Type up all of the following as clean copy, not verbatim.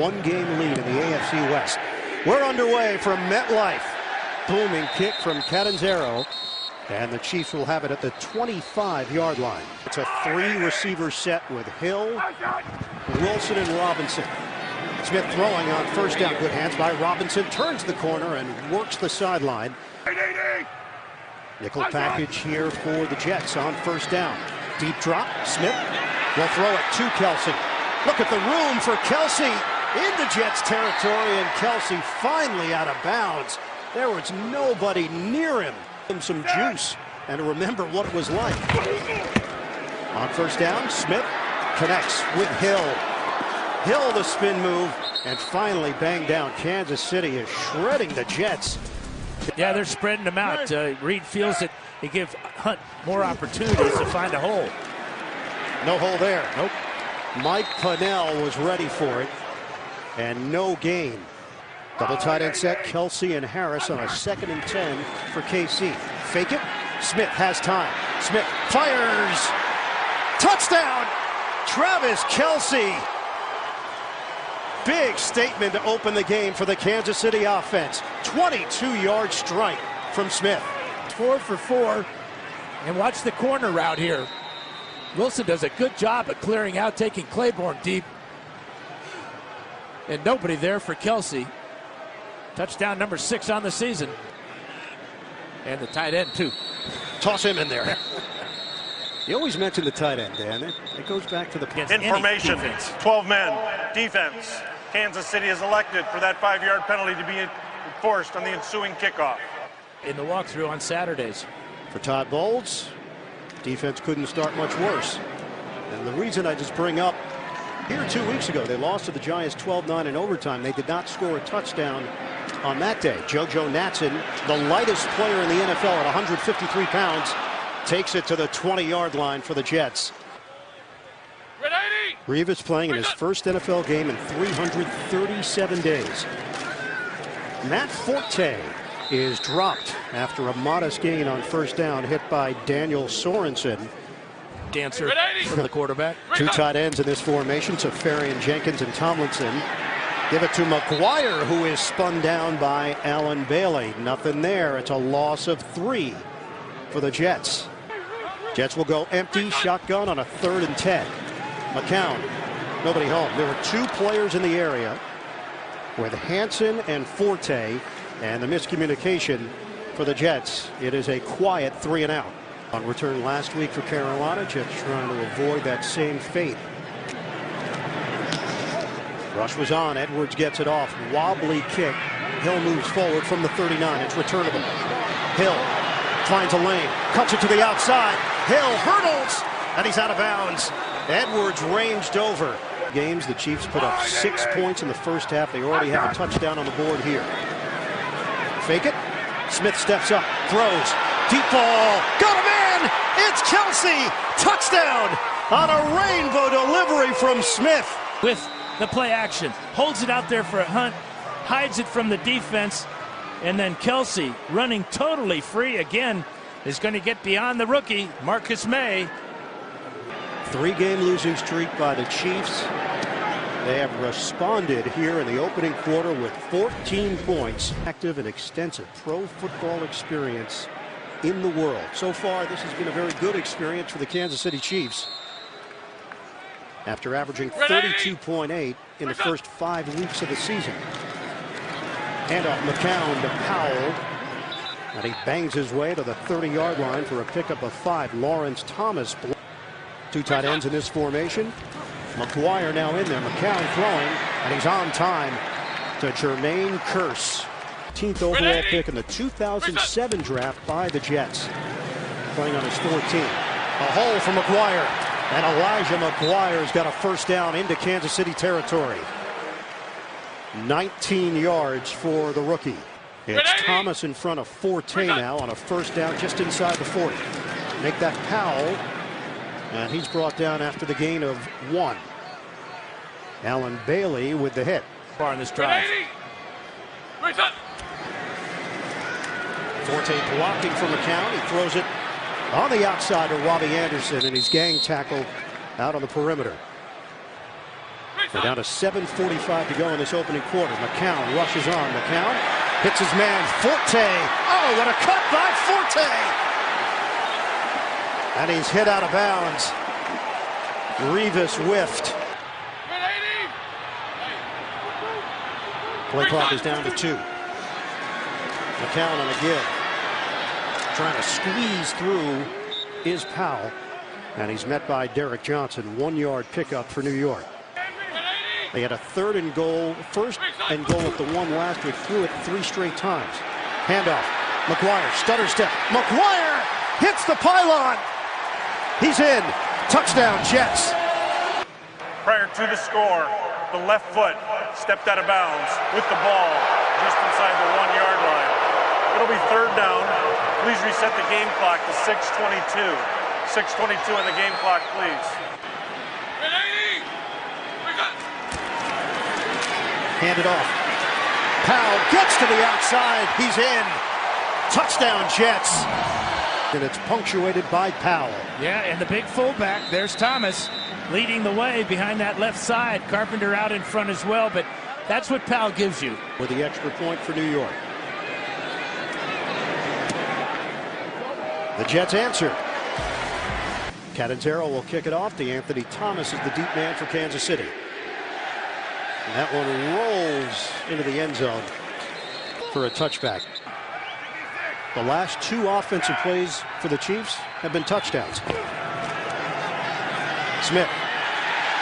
one-game lead in the AFC West. We're underway from MetLife. Booming kick from Condensed, and the Chiefs will have it at the 25-yard line. It's a three-receiver set with Hill, Wilson, and Robinson. Smith throwing on first down. Good hands by Robinson. Turns the corner and works the sideline. Nickel package here for the Jets on first down. Deep drop. Smith will throw it to Kelsey. Look at the room for Kelsey into Jets territory, and Kelsey finally out of bounds. There was nobody near him. Give him some juice and to remember what it was like. On first down, Smith connects with Hill. Hill the spin move, and finally banged down. Kansas City is shredding the Jets. Yeah, they're spreading them out. Reed feels that he gives Hunt more opportunities to find a hole. No hole there. Nope. Mike Pennell was ready for it, and no gain. Double tight end set, Kelsey and Harris on a 2nd and 10 for KC. Fake it. Smith has time. Smith fires. Touchdown! Travis Kelsey. Big statement to open the game for the Kansas City offense. 22-yard strike from Smith. 4 for 4. And watch the corner route here. Wilson does a good job at clearing out, taking Claiborne deep. And nobody there for Kelsey. Touchdown number 6 on the season. And the tight end, too. Toss him in there. You always mention the tight end, Dan. It goes back to the information. 12 men. Defense. Kansas City is elected for that 5-yard penalty to be enforced on the ensuing kickoff. In the walkthrough on Saturdays. For Todd Bowles, defense couldn't start much worse. And the reason I just bring up, here 2 weeks ago, they lost to the Giants 12-9 in overtime. They did not score a touchdown on that day. JoJo Natson, the lightest player in the NFL at 153 pounds, takes it to the 20-yard line for the Jets. Revis playing in his first NFL game in 337 days. Matt Forte is dropped after a modest gain on first down, hit by Daniel Sorensen. Dancer for the quarterback. 2 tight ends in this formation, Safarian, Jenkins, and Tomlinson. Give it to McGuire, who is spun down by Allen Bailey. Nothing there. It's a loss of 3 for the Jets. Jets will go empty, shotgun on a 3rd and 10. McCown, nobody home. There were 2 players in the area with Hansen and Forte, and the miscommunication for the Jets. It is a quiet 3 and out. On return last week for Carolina, Jets trying to avoid that same fate. Rush was on. Edwards gets it off. Wobbly kick. Hill moves forward from the 39. It's returnable. Hill finds a lane. Cuts it to the outside. Hill hurdles, and he's out of bounds. Edwards ranged over. Games, the Chiefs put up 6 points in the first half. They already have a touchdown on the board here. Fake it. Smith steps up. Throws. Deep ball. Got a man. It's Kelsey. Touchdown on a rainbow delivery from Smith. With the play action. Holds it out there for a Hunt. Hides it from the defense. And then Kelsey, running totally free again, is going to get beyond the rookie, Marcus May. 3-game losing streak by the Chiefs. They have responded here in the opening quarter with 14 points. Active and extensive pro football experience in the world. So far, this has been a very good experience for the Kansas City Chiefs. After averaging 32.8 in the first 5 weeks of the season. Handoff McCown to Powell. And he bangs his way to the 30-yard line for a pickup of 5. Lawrence Thomas. 2 tight ends in this formation. McGuire now in there. McCown throwing, and he's on time to Jermaine Kearse. 18th overall pick in the 2007 draft by the Jets. Playing on his 14th. A hole for McGuire, and Elijah McGuire's got a first down into Kansas City territory. 19 yards for the rookie. It's Thomas in front of Forte now on a first down just inside the 40. Make that Powell. And he's brought down after the gain of 1. Allen Bailey with the hit. Far in this drive. Forte blocking from McCown. He throws it on the outside to Robbie Anderson, and he's gang tackled out on the perimeter. We're down to 7:45 to go in this opening quarter. McCown rushes on. McCown hits his man, Forte. Oh, what a cut by Forte! And he's hit out of bounds. Rivas whiffed. Play clock is down to 2. McCown on a give. Trying to squeeze through is Powell. And he's met by Derek Johnson. 1-yard pickup for New York. They had a first and goal at the 1 last week. Threw it 3 straight times. Handoff. McGuire, stutter step. McGuire hits the pylon. He's in. Touchdown, Jets. Prior to the score, the left foot stepped out of bounds with the ball just inside the 1-yard line. It'll be 3rd down. Please reset the game clock to 6:22. 6:22 on the game clock, please. Hand it off. Powell gets to the outside. He's in. Touchdown, Jets. And it's punctuated by Powell. Yeah, and the big fullback, there's Thomas, leading the way behind that left side. Carpenter out in front as well, but that's what Powell gives you. With the extra point for New York. The Jets answer. Catanzaro will kick it off. DeAnthony Thomas is the deep man for Kansas City. And that one rolls into the end zone for a touchback. The last 2 offensive plays for the Chiefs have been touchdowns. Smith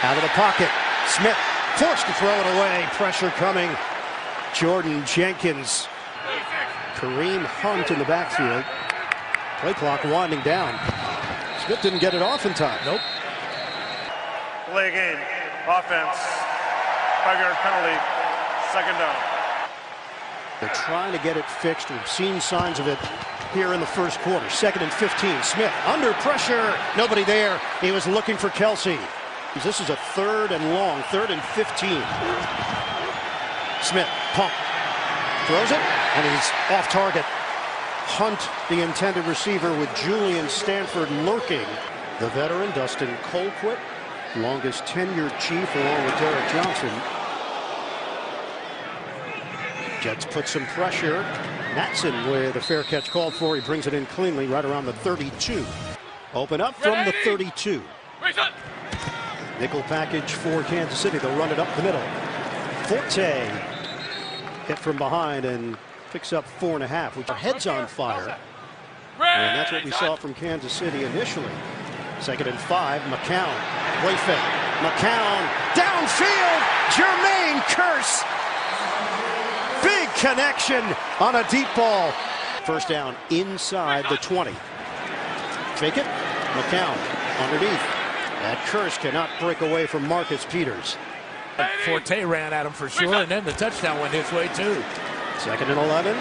out of the pocket. Smith forced to throw it away. Pressure coming. Jordan Jenkins. Kareem Hunt in the backfield. Play clock winding down. Smith didn't get it off in time. Nope. Play game. Offense. 5-yard penalty. 2nd down. They're trying to get it fixed. We've seen signs of it here in the first quarter. 2nd and 15. Smith under pressure. Nobody there. He was looking for Kelsey. This is a 3rd and long. 3rd and 15. Smith pump. Throws it. And he's off target. Hunt, the intended receiver, with Julian Stanford lurking. The veteran, Dustin Colquitt, longest tenured Chief, along with Derek Johnson. Jets put some pressure. Matson with a fair catch called for. He brings it in cleanly right around the 32. Open up from the 32. Nickel package for Kansas City. They'll run it up the middle. Forte hit from behind and picks up 4.5, which are heads on fire. And that's what we saw from Kansas City initially. 2nd and 5. McCown. Play fake. McCown downfield. Jermaine Kearse. Big connection on a deep ball. 1st down inside the 20. Fake it. McCown underneath. That Kearse cannot break away from Marcus Peters. Forte ran at him for sure, and then the touchdown went his way too. 2nd and 11.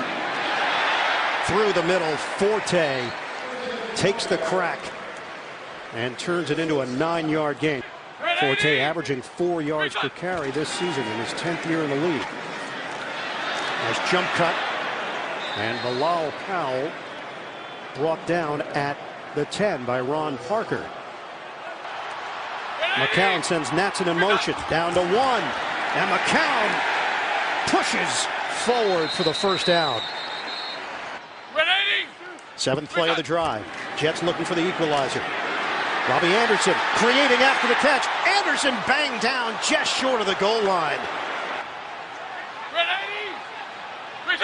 Through the middle, Forte takes the crack and turns it into a 9-yard gain. Forte averaging 4 yards per carry this season in his 10th year in the league. Nice jump cut. And Bilal Powell brought down at the 10 by Ron Parker. McCown sends Natson in motion. Down to 1. And McCown pushes forward for the 1st down. 7th play of the drive. Jets looking for the equalizer. Robbie Anderson creating after the catch. Anderson banged down just short of the goal line.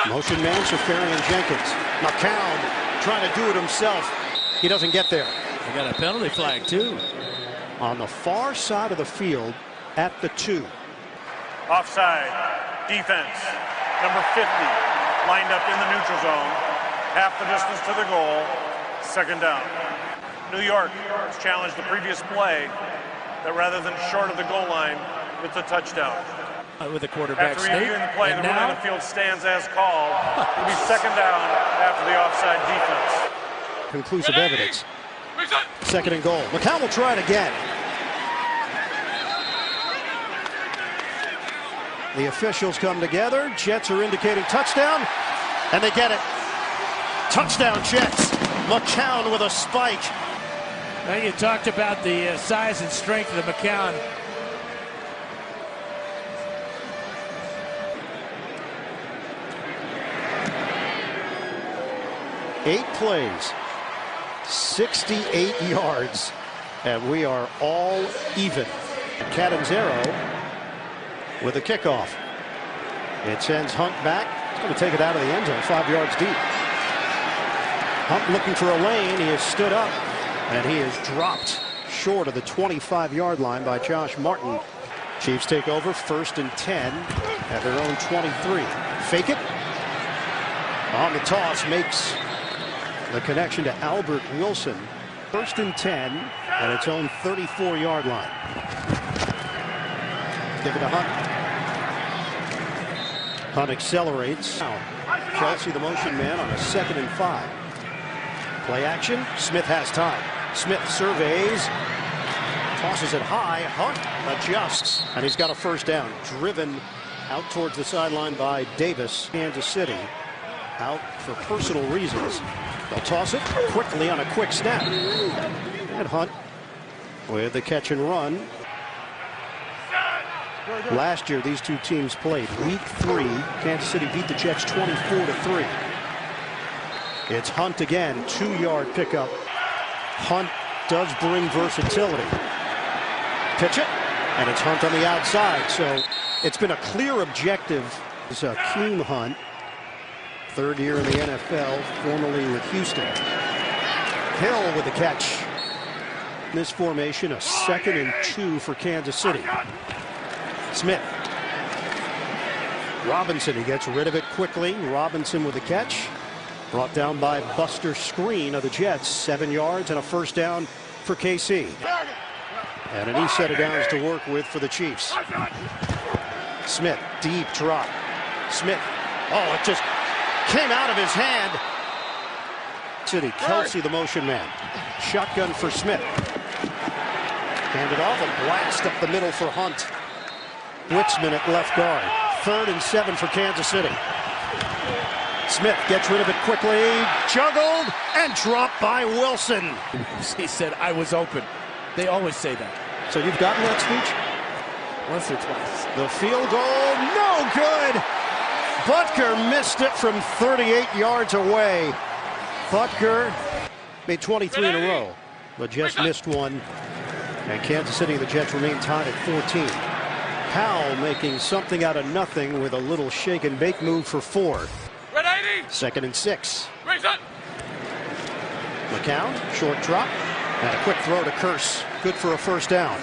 Motion man, Safarian Jenkins. McCown trying to do it himself. He doesn't get there. They got a penalty flag too. On the far side of the field at the 2. Offside. Defense. Number 50. Lined up in the neutral zone. Half the distance to the goal. 2nd down. New York has challenged the previous play that rather than short of the goal line, it's a touchdown. With the quarterback After reviewing the play, the ruling on the field stands as called. It'll be 2nd down after the offside defense. Conclusive evidence. 2nd and goal. McCown will try it again. The officials come together. Jets are indicating touchdown, and they get it. Touchdown, Jets. McCown with a spike. Now you talked about the size and strength of the McCown. 8 plays, 68 yards, and we are all even. Condensed with a kickoff. It sends Hunt back. He's going to take it out of the end zone, 5 yards deep. Hunt looking for a lane. He has stood up, and he is dropped short of the 25-yard line by Josh Martin. Chiefs take over, 1st and 10 at their own 23. Fake it. On the toss, makes the connection to Albert Wilson. 1st and 10 at its own 34-yard line. Give it to Hunt. Hunt accelerates. Kelsey, the motion man, on a 2nd and 5. Play action. Smith has time. Smith surveys. Tosses it high. Hunt adjusts. And he's got a 1st down. Driven out towards the sideline by Davis. Kansas City out for personal reasons. They'll toss it quickly on a quick snap. And Hunt with the catch and run. Last year, these two teams played. Week 3, Kansas City beat the Jets 24-3. It's Hunt again, 2-yard pickup. Hunt does bring versatility. Pitch it, and it's Hunt on the outside. So it's been a clear objective. It's a Keem Hunt, 3rd year in the NFL, formerly with Houston. Hill with the catch. In this formation, a 2nd and 2 for Kansas City. Smith. Robinson, he gets rid of it quickly. Robinson with the catch. Brought down by Buster Screen of the Jets. 7 yards and a 1st down for KC. And a new set of downs to work with for the Chiefs. Smith, deep drop. Smith. Oh, it just came out of his hand. City, Kelsey, the motion man. Shotgun for Smith. Handed off, a blast up the middle for Hunt. Blitzman at left guard. 3rd and 7 for Kansas City. Smith gets rid of it quickly. Juggled and dropped by Wilson. He said, I was open. They always say that. So you've gotten that speech? Once or twice. The field goal, no good. Butker missed it from 38 yards away. Butker made 23 in a row, but just missed one. And Kansas City and the Jets remain tied at 14. Powell making something out of nothing with a little shake and bake move for 4. 2nd and 6. McCown, short drop, and a quick throw to Curse. Good for a 1st down.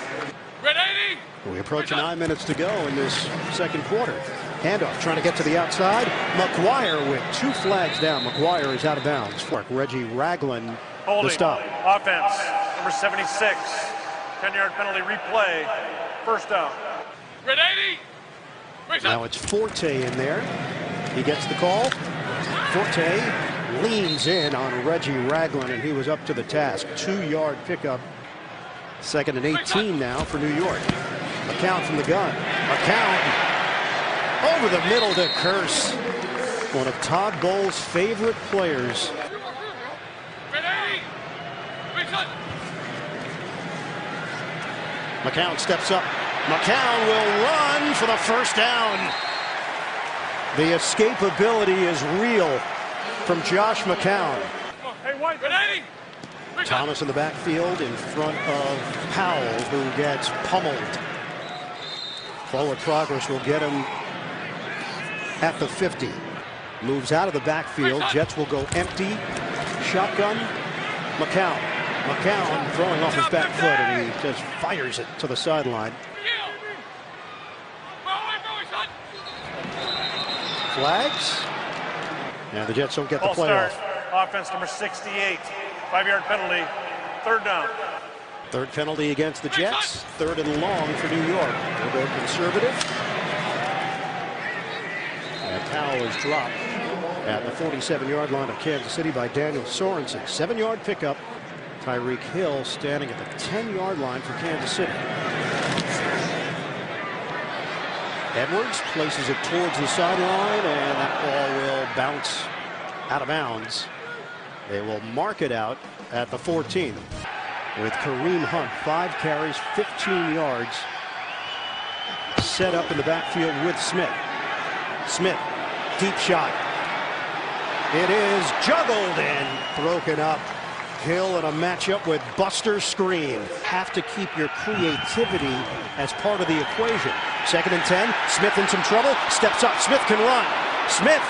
We approach 9 minutes to go in this 2nd quarter. Handoff trying to get to the outside. McGuire with 2 flags down. McGuire is out of bounds. Reggie Ragland, the stop. Offense, number 76. 10-yard penalty replay. 1st down. Now it's Forte in there. He gets the call. Forte leans in on Reggie Ragland, and he was up to the task. 2-yard pickup. 2nd and 18 now for New York. McCown from the gun. McCown over the middle to Curse. One of Todd Bowles' favorite players. McCown steps up. McCown will run for the 1st down. The escapability is real from Josh McCown. Thomas in the backfield in front of Powell, who gets pummeled. Forward progress will get him at the 50. Moves out of the backfield. Jets will go empty. Shotgun. McCown. McCown throwing off his back foot, and he just fires it to the sideline. Flags. And the Jets don't get the playoff. Offense number 68. 5-yard penalty. 3rd down. 3rd penalty against the Jets. 3rd and long for New York. They'll go conservative. And Powell is dropped at the 47-yard line of Kansas City by Daniel Sorensen. 7-yard pickup. Tyreek Hill standing at the 10-yard line for Kansas City. Edwards places it towards the sideline, and that ball will bounce out of bounds. They will mark it out at the 14. With Kareem Hunt, 5 carries, 15 yards. Set up in the backfield with Smith. Smith, deep shot. It is juggled and broken up. Hill in a matchup with Buster Screen. Have to keep your creativity as part of the equation. 2nd and 10. Smith in some trouble. Steps up. Smith can run. Smith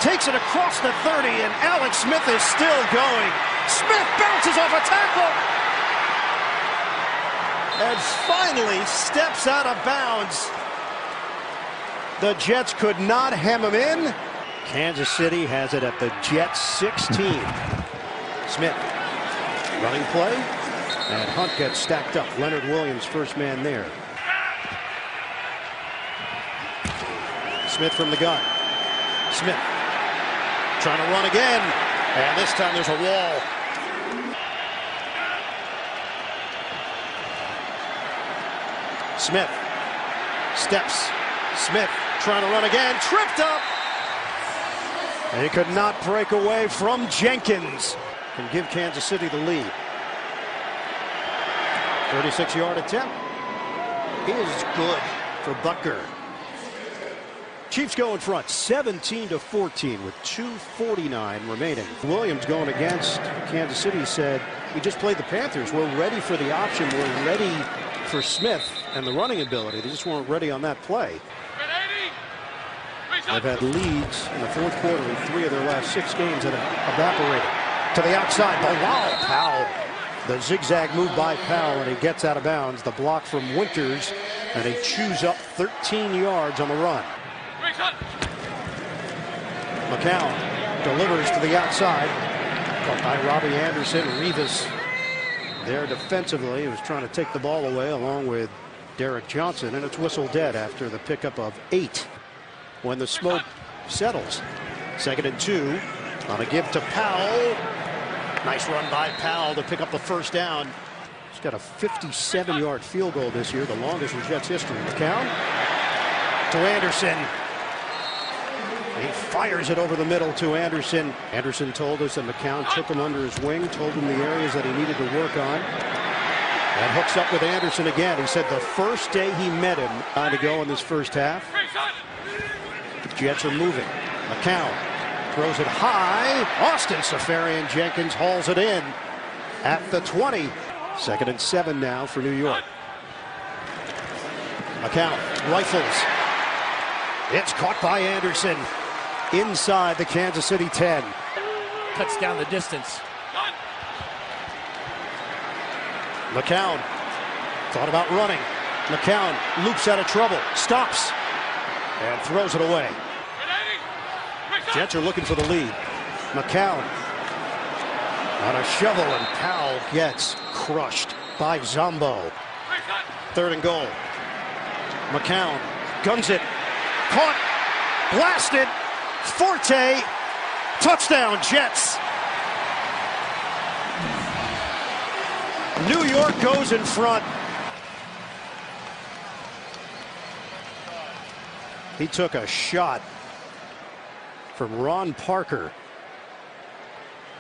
takes it across the 30, and Alex Smith is still going. Smith bounces off a tackle and finally steps out of bounds. The Jets could not hem him in. Kansas City has it at the Jets 16. Smith running play, and Hunt gets stacked up. Leonard Williams first man there. Smith from the gun. Smith trying to run again, and this time there's a wall. Smith steps. Smith trying to run again, tripped up. And he could not break away from Jenkins. Can give Kansas City the lead. 36-yard attempt is good for Butker. Chiefs go in front 17-14 with 2:49 remaining. Williams going against Kansas City said, we just played the Panthers. We're ready for the option. We're ready for Smith and the running ability. They just weren't ready on that play. They've had leads in the 4th quarter in 3 of their last 6 games that have evaporated. To the outside, Bilal Powell. The zigzag move by Powell, and he gets out of bounds. The block from Winters, and he chews up 13 yards on the run. McCown delivers to the outside. Caught by Robbie Anderson. Rivas there defensively. He was trying to take the ball away along with Derek Johnson, and it's whistle dead after the pickup of 8 when the smoke settles. 2nd and 2 on a give to Powell. Nice run by Powell to pick up the first down. He's got a 57-yard field goal this year, the longest in Jets history. McCown to Anderson. He fires it over the middle to Anderson. Anderson told us that McCown took him under his wing, told him the areas that he needed to work on. And hooks up with Anderson again. He said the first day he met him, time to go in this first half. The Jets are moving. McCown throws it high. Austin Safarian-Jenkins hauls it in at the 20. 2nd and 7 now for New York. McCown rifles. It's caught by Anderson inside the Kansas City 10. Cuts down the distance. McCown thought about running. McCown loops out of trouble, stops, and throws it away. Jets are looking for the lead. McCown on a shovel, and Powell gets crushed by Zombo. 3rd and goal. McCown guns it. Caught. Blasted. Forte. Touchdown, Jets. New York goes in front. He took a shot from Ron Parker.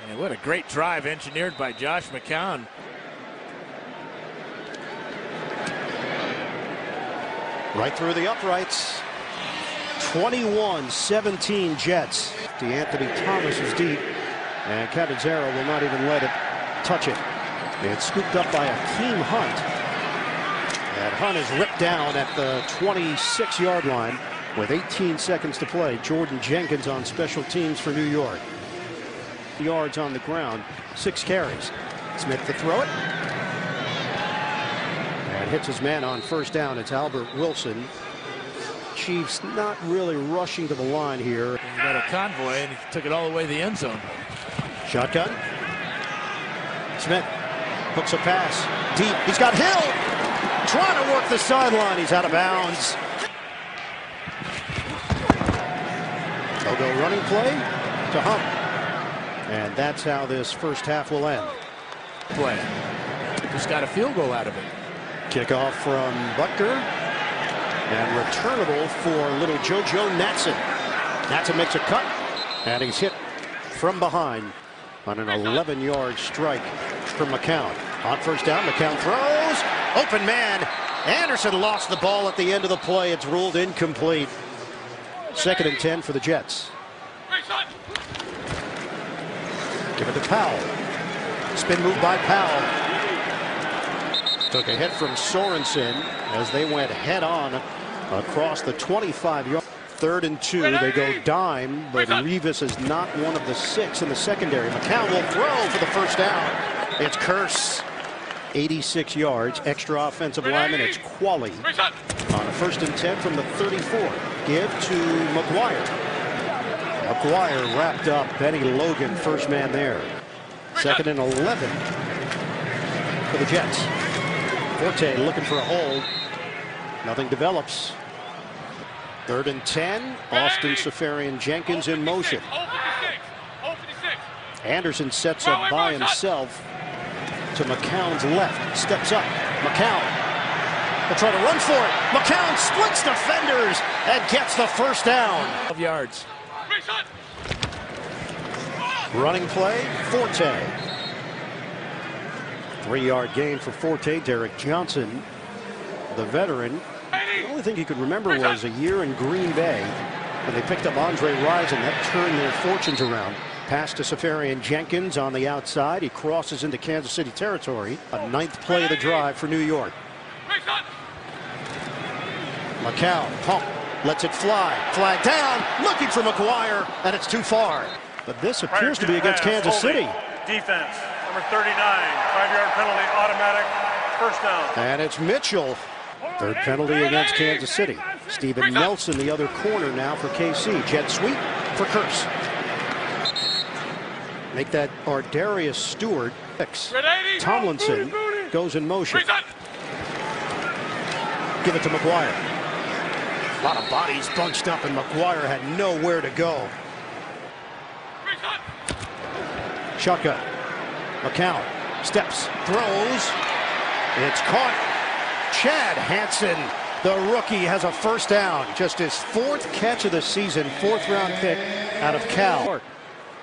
And what a great drive engineered by Josh McCown. Right through the uprights. 21-17 Jets. DeAnthony Thomas is deep, and Catanzaro will not even let it touch it. It's scooped up by Akeem Hunt. And Hunt is ripped down at the 26-yard line with 18 seconds to play. Jordan Jenkins on special teams for New York. Yards on the ground, 6 carries. Smith to throw it. And hits his man on first down. It's Albert Wilson. Chiefs not really rushing to the line here. He got a convoy, and he took it all the way to the end zone. Shotgun. Smith hooks a pass deep. He's got Hill trying to work the sideline. He's out of bounds. They'll go running play to Hunt. And that's how this first half will end. Play. Just got a field goal out of it. Kickoff from Butker. And returnable for little JoJo Natson. Natson makes a cut. And he's hit from behind on an 11-yard strike from McCown. On first down, McCown throws. Open man. Anderson lost the ball at the end of the play. It's ruled incomplete. 2nd and 10 for the Jets. Give it to Powell. Spin move by Powell. Took a hit from Sorensen as they went head on across the 25-yard. 3rd and 2. They go dime, but Revis is not one of the 6 in the secondary. McCown will throw for the first down. It's Curse. 86 yards. Extra offensive lineman. It's Qualley on a 1st and 10 from the 34. Give to McGuire. McGuire wrapped up. Benny Logan, first man there. 2nd and 11 for the Jets. Forte looking for a hold. Nothing develops. 3rd and 10. Austin Safarian Jenkins in motion. Anderson sets up by himself to McCown's left. Steps up. McCown. They'll try to run for it. McCown splits defenders and gets the first down. 12 yards. Running play. Forte. 3-yard gain for Forte. Derek Johnson, the veteran. The only thing he could remember was a year in Green Bay when they picked up Andre Rison. That turned their fortunes around. Pass to Safarian Jenkins on the outside. He crosses into Kansas City territory. A 9th play of the drive for New York. McCown pump, lets it fly. Flag down, looking for McGuire, and it's too far. But this appears to be against Kansas City. Defense, number 39, 5-yard penalty, automatic, first down. And it's Mitchell. 3rd penalty against Kansas City. Steven Nelson, the other corner now for KC. Jet sweep for Curse. Make that Ardarius Stewart. Tomlinson goes in motion. Give it to McGuire. A lot of bodies bunched up, and McGuire had nowhere to go. Shotgun. McCown steps, throws. It's caught. Chad Hansen, the rookie, has a first down. Just his 4th catch of the season. 4th round pick out of Cal.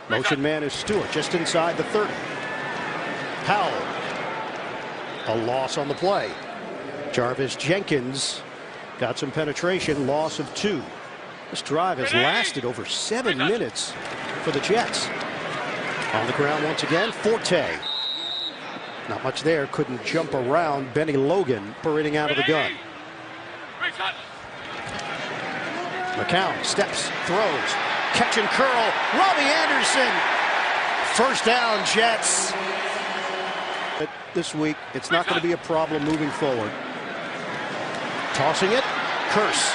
Motion man is Stewart, just inside the 30. Powell. A loss on the play. Jarvis Jenkins got some penetration. Loss of 2. This drive has lasted over 7 minutes for the Jets. On the ground once again, Forte. Not much there. Couldn't jump around. Benny Logan parading out of the gun. McCown steps, throws, catch and curl. Robbie Anderson. First down, Jets. This week, it's not going to be a problem moving forward. Tossing it. Curse.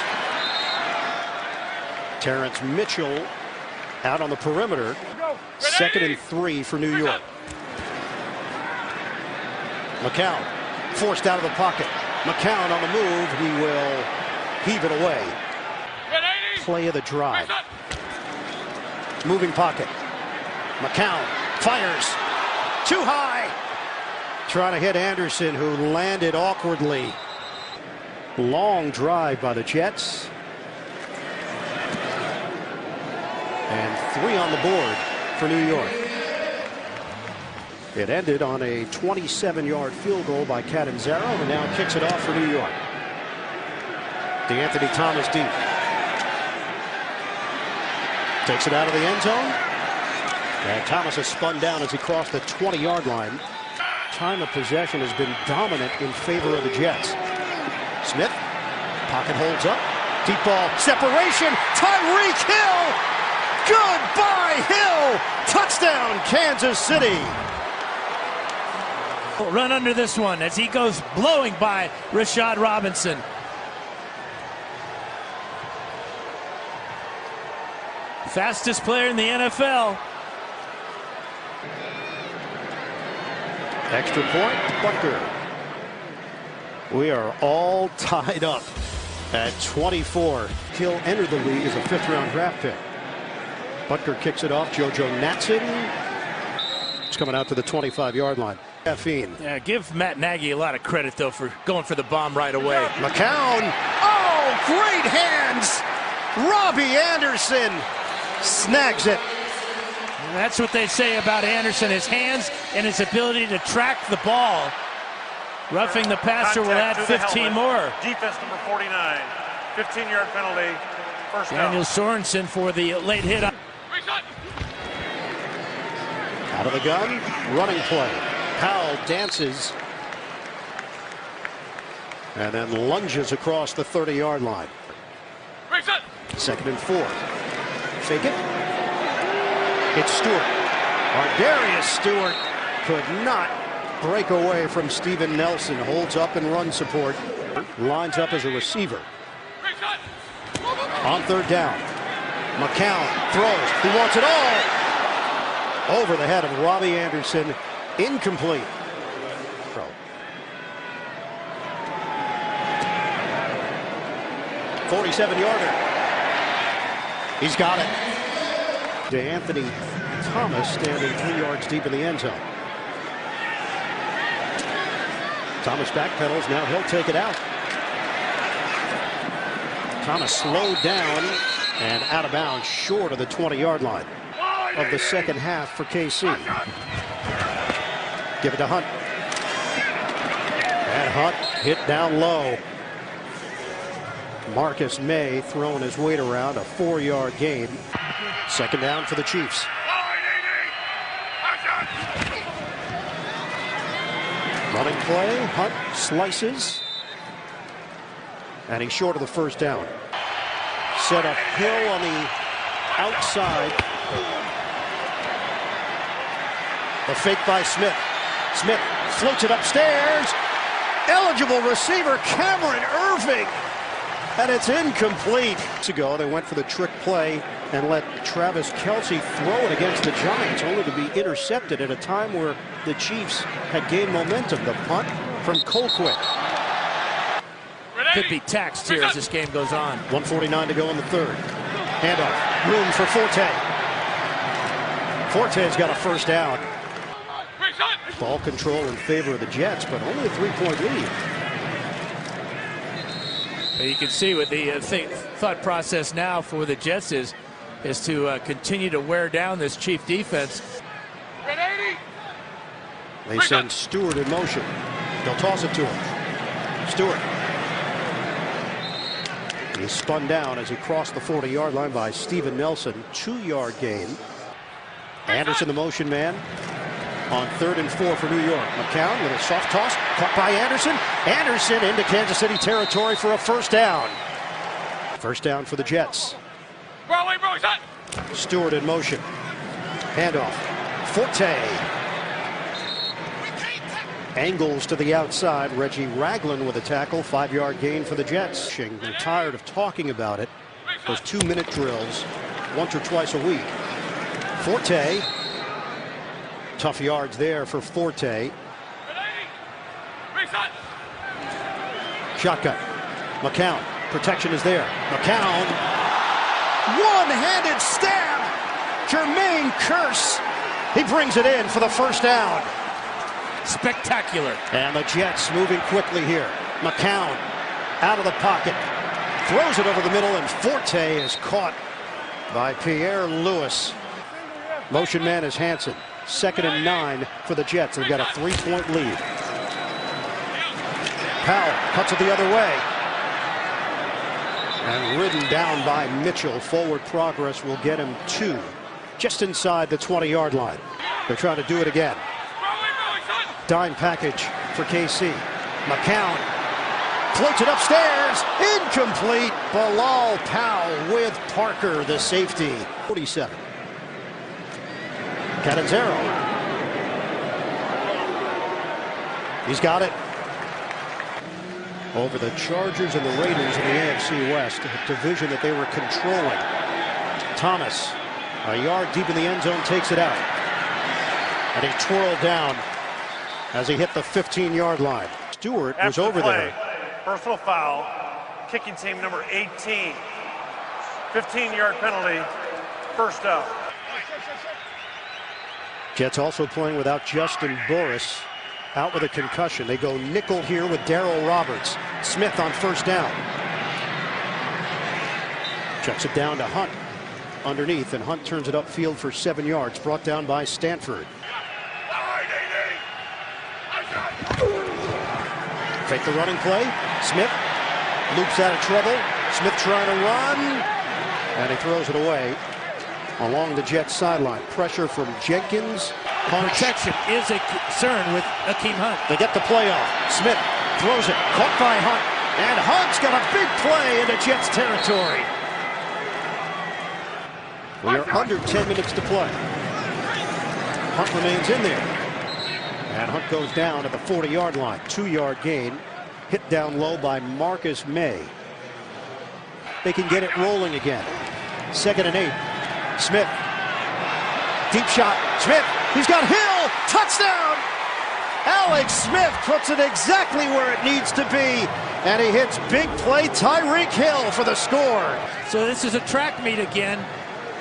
Terrence Mitchell out on the perimeter. 2nd and 3 for New York. McCown forced out of the pocket. McCown on the move. He will heave it away. Play of the drive. Moving pocket. McCown fires. Too high. Trying to hit Anderson, who landed awkwardly. Long drive by the Jets. And 3 on the board for New York. It ended on a 27-yard field goal by Catanzaro, and now kicks it off for New York. DeAnthony Thomas deep. Takes it out of the end zone. And Thomas has spun down as he crossed the 20-yard line. Time of possession has been dominant in favor of the Jets. Smith, pocket holds up. Deep ball, separation. Tyreek Hill. Goodbye, Hill. Touchdown, Kansas City. Run under this one as he goes blowing by Rashad Robinson. Fastest player in the NFL. Extra point, Butker. We are all tied up at 24. Hill entered the league as a 5th-round draft pick. Butker kicks it off. JoJo Natson. It's coming out to the 25-yard line. Caffeine. Yeah, give Matt Nagy a lot of credit, though, for going for the bomb right away. McCown. Oh, great hands. Robbie Anderson snags it. And that's what they say about Anderson, his hands and his ability to track the ball. Roughing the passer will add 15 more. Defense number 49. 15-yard penalty. First down. Daniel Sorensen for the late hit. Out Out of the gun, running play. Powell dances and then lunges across the 30-yard line. 2nd and 4. Fake it. It's Stewart. Darius Stewart could not break away from Steven Nelson. Holds up in run support. Lines up as a receiver. On 3rd down. McCown throws. He wants it all. Over the head of Robbie Anderson. Incomplete. 47-yarder. He's got it. To Anthony Thomas standing 3 yards deep in the end zone. Thomas backpedals. Now he'll take it out. Thomas slowed down and out of bounds short of the 20-yard line of the second half for KC. Give it to Hunt. And Hunt hit down low. Marcus May throwing his weight around, a 4-yard gain. 2nd down for the Chiefs. Running play, Hunt slices. And he's short of the 1st down. Set up Hill on the outside. The fake by Smith. Smith floats it upstairs. Eligible receiver Cameron Irving. And it's incomplete. Ago, they went for the trick play and let Travis Kelce throw it against the Giants, only to be intercepted at a time where the Chiefs had gained momentum. The punt from Colquitt. Could be taxed here as this game goes on. 1:49 to go in the 3rd. Handoff. Room for Forte. Forte's got a 1st down. Ball control in favor of the Jets, but only a 3-point lead. You can see what the thought process now for the Jets is to continue to wear down this Chief defense. They send Stewart in motion. They'll toss it to him. Stewart. He's spun down as he crossed the 40-yard line by Steven Nelson. 2-yard gain. Anderson, the motion man, on 3rd and 4 for New York. McCown with a soft toss. Caught by Anderson. Anderson into Kansas City territory for a 1st down. 1st down for the Jets. Stewart in motion. Handoff. Forte. Angles to the outside. Reggie Ragland with a tackle. 5-yard gain for the Jets. They're tired of talking about it. Those 2-minute drills once or twice a week. Forte. Tough yards there for Forte. Shotgun. McCown. Protection is there. McCown. One-handed stab. Jermaine Kearse. He brings it in for the 1st down. Spectacular. And the Jets moving quickly here. McCown out of the pocket. Throws it over the middle, and Forte is caught by Pierre Lewis. Motion man is Hansen. 2nd and 9 for the Jets. They've got a 3-point lead. Powell cuts it the other way. And ridden down by Mitchell. Forward progress will get him 2. Just inside the 20-yard line. They're trying to do it again. Dime package for KC. McCown floats it upstairs. Incomplete. Bilal Powell with Parker, the safety. 47. Catanzaro. He's got it. Over the Chargers and the Raiders in the AFC West, a division that they were controlling. Thomas, a yard deep in the end zone, takes it out. And he twirled down as he hit the 15-yard line. Stewart was over there. Personal foul. Kicking team number 18. 15-yard penalty. 1st down. Jets also playing without Justin Burris, out with a concussion. They go nickel here with Darryl Roberts. Smith on 1st down. Checks it down to Hunt underneath, and Hunt turns it upfield for 7 yards. Brought down by Stanford. Fake the running play. Smith loops out of trouble. Smith trying to run, and he throws it away along the Jets sideline. Pressure from Jenkins Protection is a concern with Akeem Hunt. They get the play off. Smith throws it, caught by Hunt, and Hunt's got a big play into Jets territory. We are under 10 minutes to play. Hunt remains in there. And Hunt goes down at the 40-yard line. 2-yard gain. Hit down low by Marcus May. They can get it rolling again. 2nd and 8. Smith. Deep shot. Smith. He's got Hill. Touchdown. Alex Smith puts it exactly where it needs to be. And he hits big play Tyreek Hill for the score. So this is a track meet again.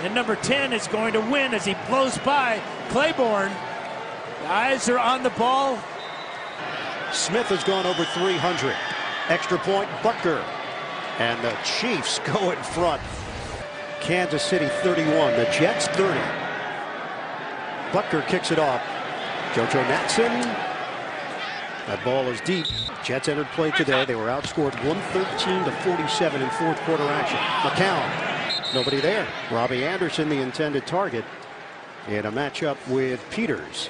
And number 10 is going to win as he blows by Claiborne. The eyes are on the ball. Smith has gone over 300. Extra point, Butker. And the Chiefs go in front. Kansas City 31, the Jets 30. Butker kicks it off. JoJo Natson. That ball is deep. Jets entered play today. They were outscored 113-47 in fourth quarter action. McCown, nobody there. Robbie Anderson, the intended target, in a matchup with Peters.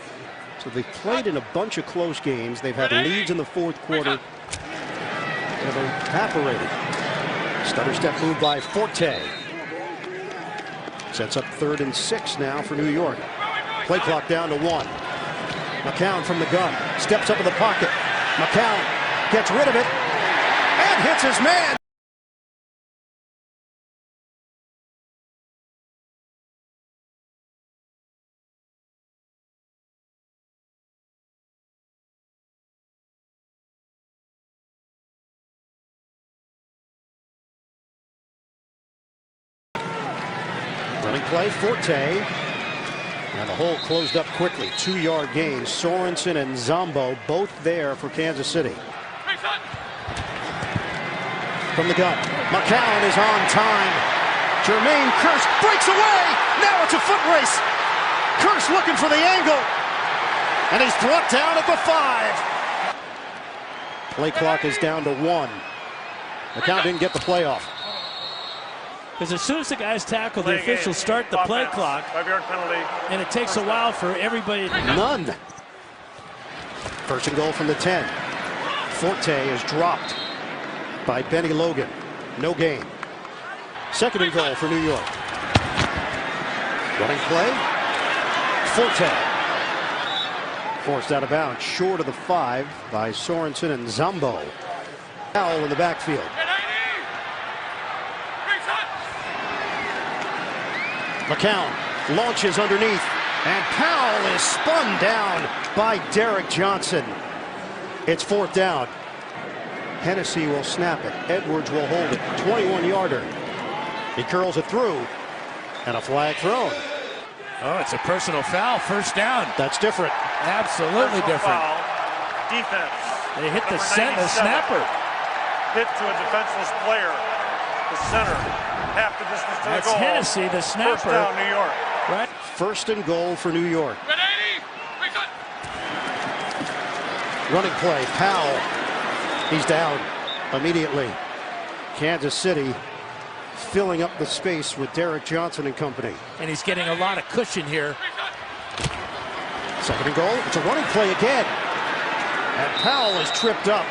So they've played in a bunch of close games. They've had leads in the fourth quarter. They've evaporated. Stutter step move by Forte. Sets up 3rd and 6 now for New York. Play clock down to 1. McCown from the gun. Steps up in the pocket. McCown gets rid of it and hits his man. Running play, Forte. And the hole closed up quickly. 2-yard gain. Sorensen and Zombo both there for Kansas City. From the gun. McCown is on time. Jermaine Kearse breaks away. Now it's a foot race. Kearse looking for the angle. And he's brought down at the 5. Play clock is down to 1. McCown didn't get the play off. Because as soon as the guys tackle, the officials start the play clock. 5-yard penalty. And it takes a while for everybody. None. 1st and goal from the 10. Forte is dropped by Benny Logan. No gain. 2nd and goal for New York. Running play. Forte. Forced out of bounds. Short of the 5 by Sorensen and Zombo. Foul in the backfield. McCown launches underneath, and Powell is spun down by Derek Johnson. It's 4th down. Hennessy will snap it. Edwards will hold it. 21-yarder. He curls it through, and a flag thrown. Oh, it's a personal foul. 1st down. That's different. Absolutely different. Foul. Defense. They hit the Number 97. snapper. Hit to a defenseless player. The center. Half the distance to That's the goal. Hennessy, the snapper. 1st down, New York. Right. 1st and goal for New York. Running play. Powell. He's down immediately. Kansas City filling up the space with Derek Johnson and company. And he's getting a lot of cushion here. 2nd and goal. It's a running play again. And Powell is tripped up.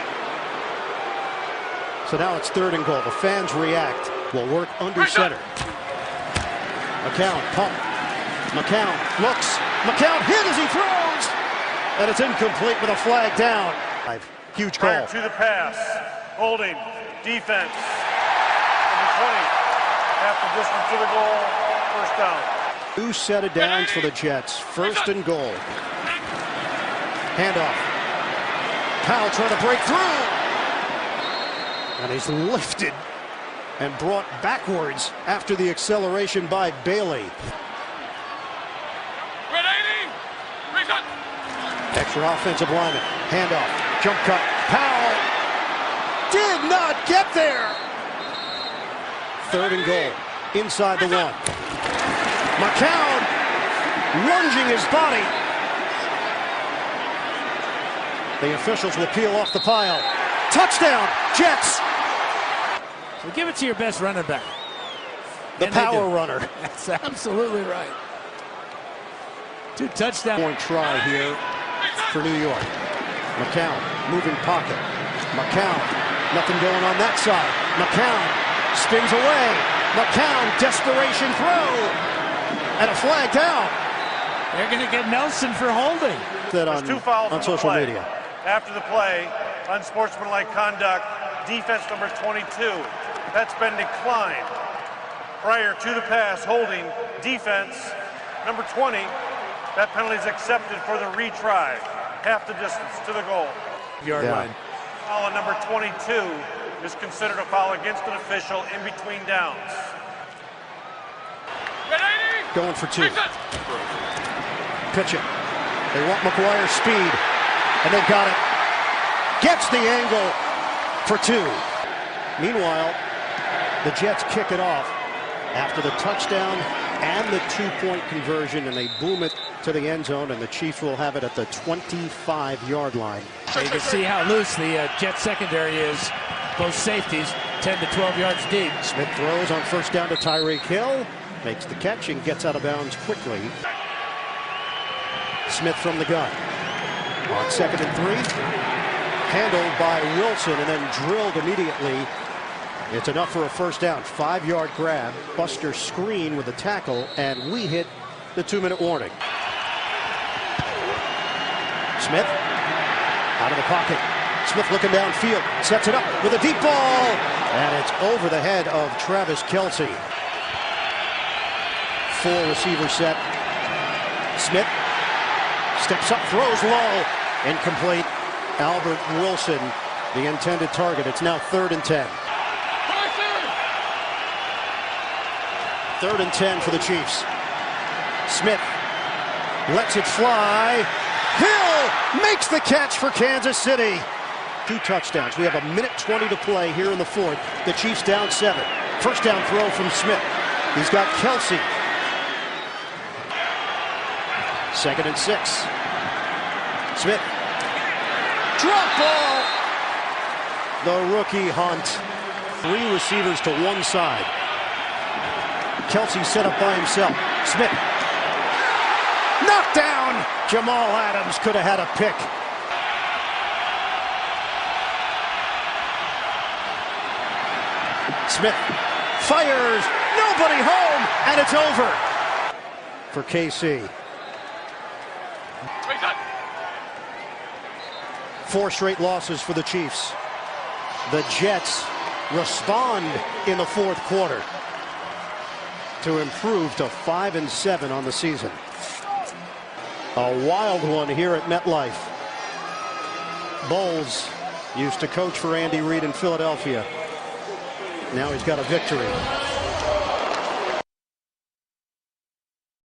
So now it's 3rd and goal. The fans react. Will work under center. McCown pump. McCown looks. McCown hit as he throws. And it's incomplete with a flag down. Huge call. Prior to the pass. Holding. Defense. Number 20. Half the distance to the goal. 1st down. 2 set of downs for the Jets. 1st and goal. Handoff. Powell trying to break through. And he's lifted and brought backwards after the acceleration by Bailey. Extra offensive lineman. Handoff. Jump cut. Powell did not get there. 3rd and goal. Inside the 1. McCown lunging his body. The officials will peel off the pile. Touchdown, Jets. So give it to your best running back. The power runner. That's absolutely right. 2 touchdowns. Point try here for New York. McCown, moving pocket. McCown, nothing going on that side. McCown spins away. McCown, desperation throw. And a flag down. They're going to get Nelson for holding. That There's 2 fouls on social media. After the play, unsportsmanlike conduct, defense number 22. That's been declined. Prior to the pass, holding, defense number 20. That penalty is accepted for the retry. Half the distance to the goal. Yard line. Foul on number 22 is considered a foul against an official in between downs. Going for 2. Pitch it. They want McGuire's speed, and they've got it. Gets the angle for 2. Meanwhile, the Jets kick it off after the touchdown and the 2-point conversion, and they boom it to the end zone, and the Chiefs will have it at the 25-yard line. You can see how loose the Jets secondary is. Both safeties, 10 to 12 yards deep. Smith throws on first down to Tyreek Hill, makes the catch and gets out of bounds quickly. Smith from the gun. On 2nd and 3. Handled by Wilson and then drilled immediately. It's enough for a first down. 5-yard grab. Buster screen with the tackle, and we hit the 2-minute warning. Smith out of the pocket. Smith looking downfield. Sets it up with a deep ball. And it's over the head of Travis Kelce. 4 receiver set. Smith steps up, throws low. Incomplete. Albert Wilson, the intended target. It's now 3rd and 10. 3rd and 10 for the Chiefs. Smith lets it fly. Hill makes the catch for Kansas City. 2 touchdowns. We have 1:20 to play here in the 4th. The Chiefs down 7. First down throw from Smith. He's got Kelce. 2nd and 6. Smith. Drop ball. The rookie Hunt. 3 receivers to one side. Kelce set up by himself. Smith. Knocked down. Jamal Adams could have had a pick. Smith fires. Nobody home. And it's over for KC. 4 straight losses for the Chiefs. The Jets respond in the 4th quarter to improve to 5-7 on the season. A wild one here at MetLife. Bowles used to coach for Andy Reid in Philadelphia. Now he's got a victory.